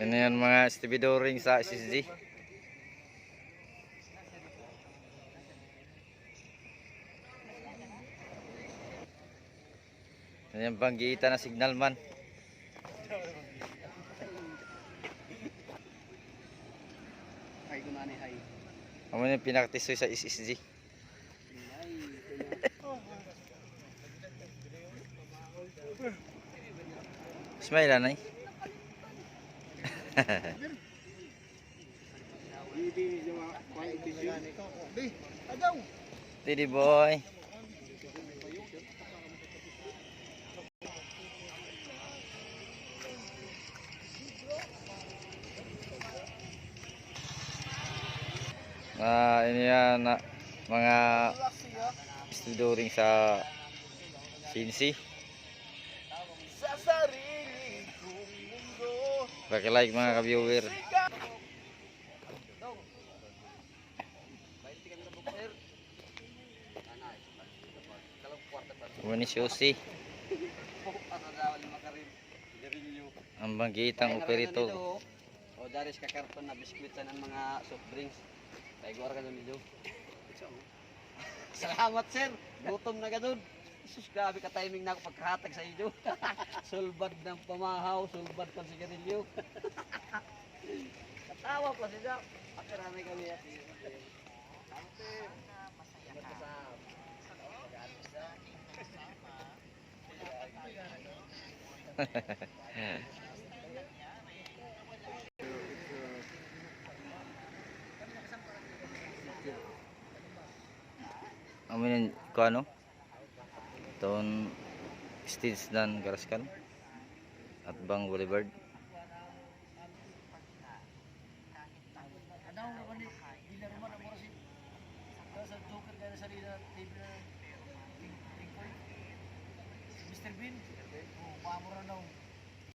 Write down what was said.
Ano yan mga stevedoring sa SSG. Ano yan banggiita na signal man. Ano yung pinaktisoy sa SSG. Smile anay. Tidi boy. Ini yan mga stevedoring sa CNC. Paki-like mga ka-viewer. Ini Susi. Ang banggiitang operator. O dari sa karton na biskwit sa ng mga soft drinks. Kay guar ka dito. Salamat sir. Gutom na gadon. Sus, grabe ka timing na ako pagkahatag sa inyo. Sulbad ng pamahaw, sulbad pa sigarilyo. Katawa pa siya. Akiramay kami yan. Amin ko ano? Ton stage dan Garaskan at Bang Boulevard. Mr. Bean, oh, pamura daw.